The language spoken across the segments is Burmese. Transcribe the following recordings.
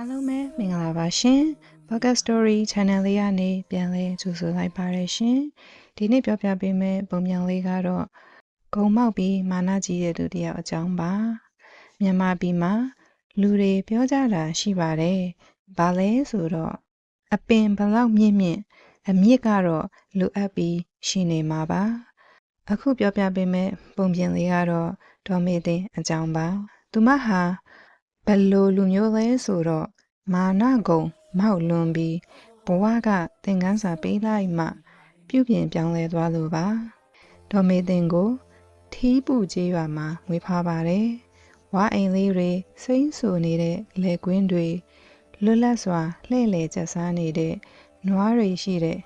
အားလုံးပဲမင်္ဂလာပါရှင် Focus Story Channel လေးကနေပြန်လဲကြိုဆိုလိုက်ပါရရှင်ဒီနေ့ပြောပြပေးမယ့်ပုံပြန်လေးကတော့ဂုံမောက်ပြီးမာနကြီးတဲ့သူတယောက်အကြောင်းပါမြန်မာပြည်မှာလူတွေပြောကြတာရှိပါတယ်ဘာလဲဆိုတော့အပင်ဘလောက်မြင့်မြင့်အမြင့်ကတော့လိုအပ်ပြီးရှိနေမှာပါအခုပြောပြပေးမယ့်ပုံပြင်လေးကတော့ဒေါ်မေသိန်းအကြောင်းပါသူမဟာဘယ်လိုလူမျိုးလဲဆိုတော့မာနဂုံမောက်လွန်ပြီးဘဝကသင်ခန်းစာပေးလိုက်မှပြုပြင်ပြောင်းလဲသွားလို့ပါဒေါ်မေသိန်းကိုထီးပူကျေးရွာမှာမွေးဖွားပါတယ်ဝါအိမ်လေးတွေစိမ့်ဆူနေတဲ့လယ်ကွင်းတွေလွတ်လပ်စွာလှည့်လည်ကျက်စားနေတဲ့နွားတွေရှိတဲ့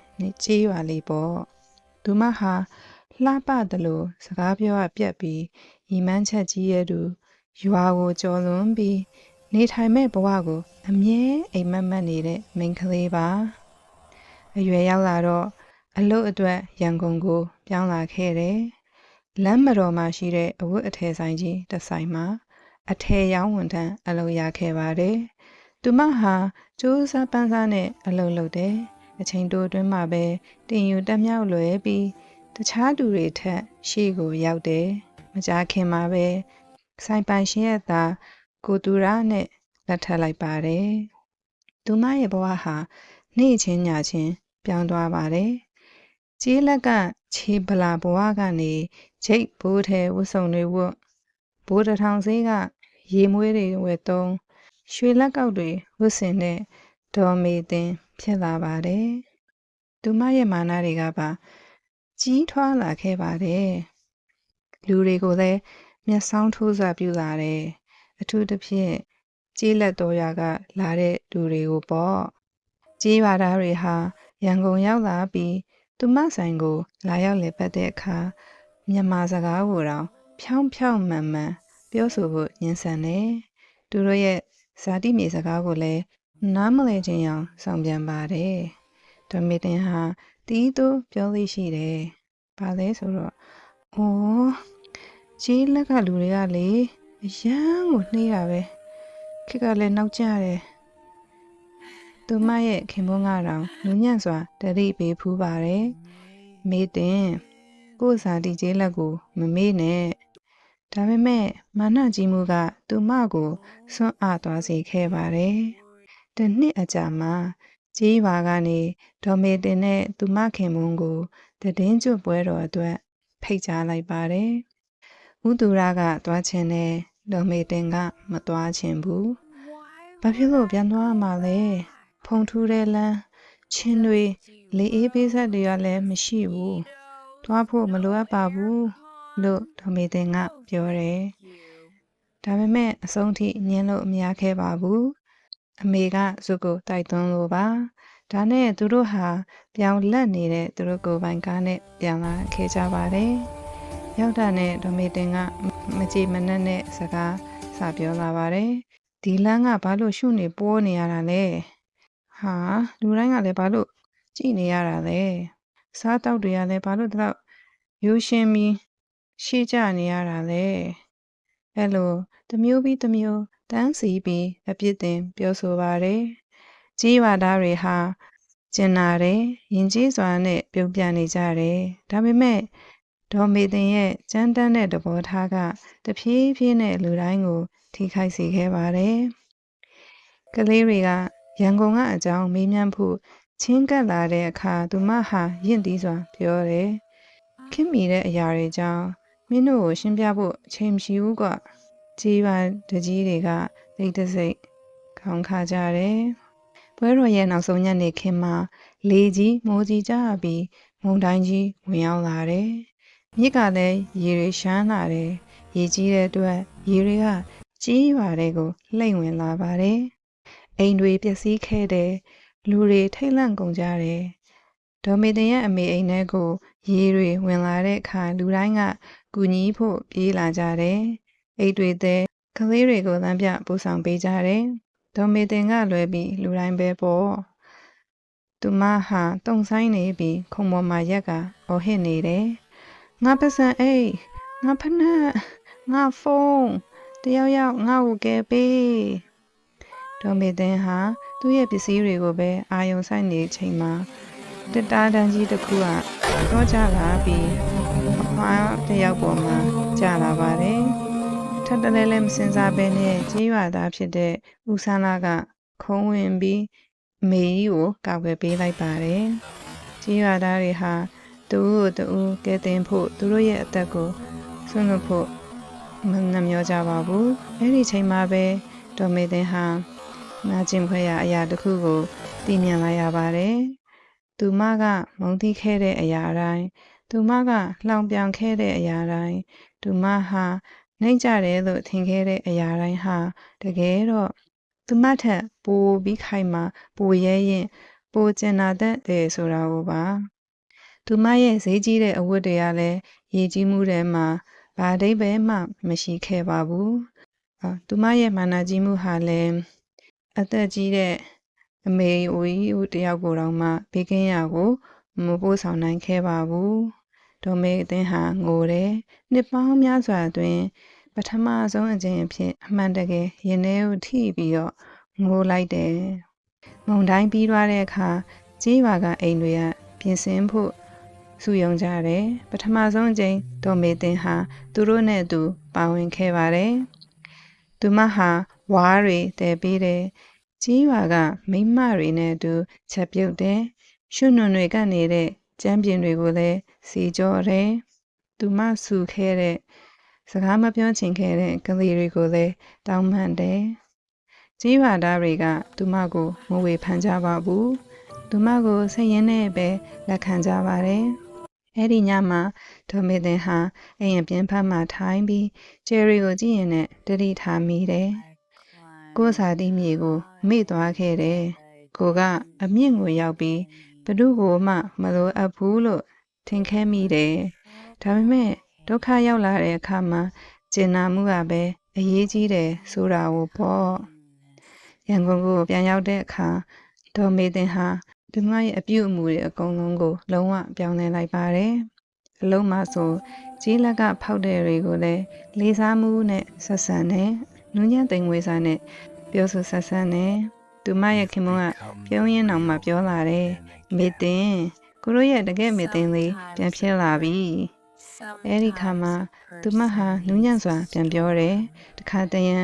ကျေးရွာလေးပေါ့သူမဟာလှပတယ်လို့စကားပြောရပြက်ပြီးရီမန်းချက်ကြီးရဲ့သူရွာကိုကြော်လွန်ပြီးနေထိုင်မဲ့ဘဝကိုအမြဲအိမ်မက်မက်နေတဲ့မိန်းကလေးပါအရွယ်ရောက်လာတော့အလုပ်အတွက်ရန်ကုန်ကိုပြောင်းလာခဲ့တယ်လမ်းမတော်မှာရှိတဲ့အဝတ်အထည်ဆိုင်ကြီးတစ်ဆိုင်မှာအထည်ရောင်းဝန်ထမ်းအလုပ်ရခဲ့ပါတယ်သူမဟာစူးစမ်းပန်းစားနဲ့အလုပ်လုပ်တယ်အချိန်တိုအတွင်းမှာပဲတင်ယူတက်မြောက်လွယ်ပြီးတခြားသူတွေထက်ရှေ့ကိုရောက်တယ်မကြာခင်မှာပဲဆိုင်ပိုင်ရှင်ရဲ့သားကိုတူရာနဲ့လက်ထပ်လိုက်ပါတယ်သူမရဲ့ဘဝဟာနေ့ချင်းညချင်းပြောင်းသွားပါတယ်ကြေးလက်ကခြေဗလာဘဝကနေဂျိတ်ဘိုးထဲဝတ်စုံတွေဝတ်ဘိုးတထောင်စေးကရေမွေးတွေဝယ်သုံးရွှေလက်ကောက်တွေဝတ်ဆင်တဲ့ဒေါ်မေသိန်းဖြစ်လာပါတယ်သူမရဲ့မာနတွေကပါကြီးထွားလာခဲ့ပါတယ်လူတွေကိုလည်းမျက်စောင်းထိုးစွာပြုလာတယ်အထူးသဖြင့်ကြေးလက်တော်ရွာကလာတဲ့လူတွေကိုပေါ့ကြေးရွာသားတွေဟာရန်ကုန်ရောက်လာပြီးသူမဆိုင်ကိုလာရောက်လည်ပတ်တဲ့အခါမြန်မာစကားကိုတော့ဖြောင်းဖြောင်းမှန်မှန်ပြောဆိုဖို့ညှင်းဆန်တယ်သူတို့ရဲ့ဇာတိမြေစကားကိုလည်းနားမလည်ခြင်းအောင်ဆောင်ပြန်ပါတယ်ဒေါ်မေသိန်းဟာတီးတိုးပြောလို့ရှိတယ်ဘာလဲဆိုတော့အိုးကြေးလက်ကလူတွေကလေအရန်ကိုနှေးတာပဲခေတ်ကလည်းနောက်ကျတယ်သူမရဲ့ခင်ပွန်းကတော့နူးညံ့စွာတတိပေးဖူးပါတယ်မေတင်ကိုယ်စာတီကျေးလက်ကိုမမေ့နဲ့ဒါပေမဲ့မာနကြီးမှုကသူမကိုစွန့်အားသွားစေခဲ့ပါတယ်တစ်နှစ်အကြာမှာကြေးရွာကနေဒေါ်မေတင်နဲ့သူမခင်ပွန်းကိုတည်င်းကျွတ်ပွဲတော်အတွက်ဖိတ်ကြားလိုက်ပါတယ်ဦးသူရကသွားချင်တယ်ဒေါ်မေတင်ကမသွားချင်ဘူးဘာဖြစ်လို့ပြန်သွားမှာလဲဖုန်ထူးတဲ့လမ်းချင်းတွေလေအေးပေးဆက်တွေကလည်းမရှိဘူးသွားဖို့မလိုအပ်ပါဘူးလို့ဒေါ်မေသိန်းကပြောတယ်ဒါပေမဲ့အဆုံးထိညင်းလို့မရခဲ့ပါဘူးအမေကဇုတ်ကိုတိုက်သွင်းလို့ပါဒါနဲ့သူတို့ဟာပြောင်းလက်နေတဲ့သူတို့ကိုယ်ပိုင်ကားနဲ့ပြန်လာခဲ့ကြပါတယ်ရောက်တာနဲ့ဒေါ်မေသိန်းကမကြည်မနှက်နဲ့စကားစပြောလာပါတယ်ဒီလမ်းကဘာလို့ရှုနေပိုးနေရတာလဲဟာလူတိုင်းကလည်းဘာလို့ကြည်နေရတာလဲစားတောက်တွေကလည်းဘာလို့တော့ရိုးရှင်းပြီးရှေ့ကျနေရတာလဲအဲ့လိုတစ်မျိုးပြီးတစ်မျိုးတန်းစီပြီးအပြစ်တင်ပြောဆိုပါတယ်ကြီးရွာသားတွေဟာကျင်နာတယ်ယဉ်ကျေးစွာနဲ့ပြုံးပြနေကြတယ်ဒါပေမဲ့ဒေါ်မေသိန်းရဲ့ကြမ်းတမ်းတဲ့သဘောထားကတဖြည်းဖြည်းနဲ့လူတိုင်းကိုထိခိုက်စေခဲ့ပါတယ်ကလေးတွေကရန်ကုန်ကအကြောင်းမေးမြန်းဖို့ချင်းကပ်လာတဲ့အခါသူမဟာရင့်သီးစွာပြောတယ်ခင်မိတဲ့အရာတွေကြောင့်မင်းတို့ကိုရှင်းပြဖို့အချိန်မရှိဘူးကွကြီးပါတကြီးတွေကတိတ်တဆိတ်ခေါင်းခါကြတယ်ပွဲတော်ရဲ့နောက်ဆုံးညနေခင်းမှာလေကြီးမိုးကြီးကြပြီးမုန်တိုင်းကြီးဝင်ရောက်လာတယ်မြစ်ကလည်းရေတွေရှမ်းလာတယ်ရေကြီးတဲ့အတွက်ရေတွေကကြီးရွာတွေကိုလှိမ့်ဝင်လာပါတယ်အိမ်တွေပျက်စီးခဲ့တယ်လူတွေထိတ်လန့်ကုန်ကြတယ်ဒေါ်မေသိန်းရဲ့အမေအိမ်ထဲကိုရေတွေဝင်လာတဲ့အခါလူတိုင်းကကူညီဖို့ပြေးလာကြတယ်အိတ်တွေတဲ့ကလေးတွေကိုလမ်းပြပို့ဆောင်ပေးကြတယ်ဒေါ်မေသိန်းကလွယ်ပြီးလူတိုင်းပဲပေါ့သူမဟာတုံဆိုင်နေပြီးခုံပေါ်မှာရက်ကအော်ဟစ်နေတယ်ငါပစံအိတ်ငါဖနက်ငါဖုန်းတယောက်ယောက်ငါ့ကိုကဲပေး ဒေါ်မေသင်းဟာသူ့ရဲ့ပစ္စည်းတွေကိုပဲအာယုံဆိုင်နေချိန်မှာတစ်တားတန်းကြီးတစ်ခုကတော့ကြလာပြီးအဖွားတစ်ယောက်ပေါ်မှာကြာလာပါတယ်ထပ်တလဲလဲမစင်စားပဲနဲ့ကြေးရွာသားဖြစ်တဲ့ဦးဆန်းလာကခုံးဝင်ပြီးအမေကြီးကိုကောက်ွယ်ပေးလိုက်ပါတယ်ကြေးရွာသားတွေဟာတူဦးတူဦးကဲတင်ဖို့သူတို့ရဲ့အသက်ကိုဆွန့်လွတ်ဖို့မနှမျောကြပါဘူးအဲ့ဒီချိန်မှာပဲဒေါ်မေသင်းဟာနာကျင်ခွဲရအရာတစ်ခုကိုသိမြင်လိုက်ရပါတယ်သူမကမုန်းတီးခဲ့တဲ့အရာတိုင်းသူမကလှောင်ပြောင်ခဲ့တဲ့အရာတိုင်းသူမဟာနှိမ့်ကြတယ်လို့ထင်ခဲ့တဲ့အရာတိုင်းဟာတကယ်တော့သူမထက်ပိုပြီးခိုင်မာပိုရဲရင်ပိုကျင်နာတတ်တယ်ဆိုတာကိုပါသူမရဲ့ဈေးကြီးတဲ့အဝတ်တွေကလည်းရည်ကြီးမှုထဲမှာဘာအဓိပ္ပာယ်မှမရှိခဲ့ပါဘူးသူမရဲ့မာနကြီးမှုဟာလည်းအသက်ကြီးတဲ့အမေအိုကြီးတယောက်ကိုတောင်မှဘေးကင်းရာကိုမပို့ဆောင်နိုင်ခဲ့ပါဘူးဒေါ်မေအသင်းဟာငိုတယ်နှစ်ပေါင်းများစွာအတွင်းပထမဆုံးအကြိမ်အဖြစ်အမှန်တကယ်ရင်ထဲကိုထိပြီးတော့ငိုလိုက်တယ်ငုံတိုင်းပြီးသွားတဲ့အခါကြေးရွာကအိမ်တွေကပြင်ဆင်ဖို့စုယုံကြတယ်ပထမဆုံးအကြိမ်ဒေါ်မေသင်းဟာသူတို့နဲ့အတူပါဝင်ခဲ့ပါတယ်သူမဟာဝါးတွေတည်ပေးတယ်ကြေးရွာကမိန်းမတွေနဲ့အတူချက်ပြုတ်တယ်ရှုနွန်တွေကနေတဲ့ကျမ်းပြင်တွေကိုလည်းစီကြောတယ်သူမဆူခဲ့တဲ့စကားမပြောချင်ခဲ့တဲ့ကလေးတွေကိုလည်းတောင်းပန်တယ်ကြေးရွာသားတွေကသူမကိုမဝေဖန်ကြပါဘူးသူမကိုစိတ်ရင်းနဲ့ပဲလက်ခံကြပါတယ်အဲ့ဒီညမှာဒေါ်မေသင်းဟာအိမ်အပြင်ဘက်မှာထိုင်ပြီးဂျယ်ရီကိုကြည့်ရင်နဲ့တတိထားမိတယ်ကိုယ်စာတိမြေကိုမေ့သွားခဲ့တယ်ကိုကအမြင့်ကိုရောက်ပြီးဘ누구ကိုမှမလိုအပ်ဘူးလို့ထင်ခဲ့မိတယ်ဒါပေမဲ့ဒုက္ခရောက်လာတဲ့အခါမှာကျင်နာမှုကပဲအရေးကြီးတယ်ဆိုတာကိုပေါ့ရန်ကုန်ကိုပြန်ရောက်တဲ့အခါဒေါ်မေသင်းဟာသူမရဲ့အပြုအမူတွေအကုန်လုံးကိုလုံးဝပြောင်းလဲလိုက်ပါတယ်အလုံးမဆိုကြီးလက်ကဖောက်တဲ့တွေကိုလည်းလေးစားမှုနဲ့ဆက်ဆံတယ်နူးညံ့သိမ်ငွေစားနဲ့ပြောဆိုဆက်ဆံတယ်သူမရဲ့ခင်မုန်းကပြုံးရင်းအောင်မှပြောလာတယ်မေသင်းကိုတို့ရဲ့တကယ်မေသင်းလေးပြန်ဖြစ်လာပြီအဲ့ဒီခါမှာသူမဟာနူးညံ့စွာပြန်ပြောတယ်တခါတရံ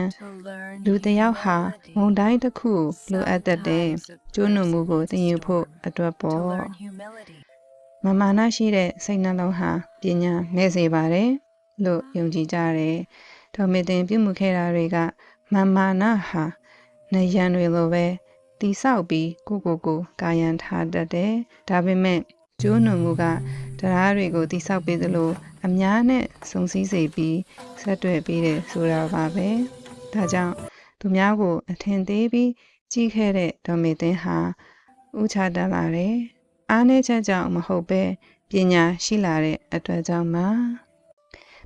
လူတစ်ယောက်ဟာမုန်တိုင်းတစ်ခုလိုအပ်တတ်တယ်ကျိုးနုံမှုကိုသိယူဖို့အတွက်ပေါ့မမာနရှိတဲ့စိတ်နှလုံးဟာပညာမဲ့စေပါတယ်လို့ယုံကြည်ကြတယ်ဒေါ်မေသင်းပြုမှုခဲ့တာတွေကမမာနဟာနယံတွေလိုပဲတိဆောက်ပြီးကိုကာယံထားတတ်တယ်ဒါပေမဲ့ကျိုးနုံမှုကတရားတွေကိုတိဆောက်ပေးသလိုအများနဲ့စုံစည်းစေပြီးဆက်တွဲပေးတယ်ဆိုတာပါပဲဒါကြောင့်သူများကိုအထင်သေးပြီးကြီးခဲ့တဲ့ဒေါ်မေသင်းဟာဥချတတ်လာတယ်အားနည်းချက်ကြောင့်မဟုတ်ပဲပညာရှိလာတဲ့အတွက်ကြောင့်ပါ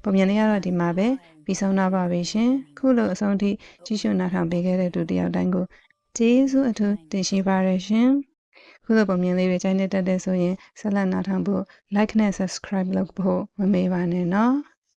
ပုံမြင်လေးကတော့ဒီမှာပဲပြီးဆုံးတော့ပါပြီရှင်ခုလိုအဆုံးထိကြည့်ရှုနားထောင်ပေးခဲ့တဲ့သူတယောက်တိုင်းကိုကျေးဇူးအထူးတင်ရှိပါရရှင်ခုလိုပုံမြင်လေးတွေကြိုက်နေတတ်တဲ့ဆိုရင်ဆက်လက်နားထောင်ဖို့ like နဲ့ subscribe လုပ်ဖို့မမေ့ပါနဲ့နော်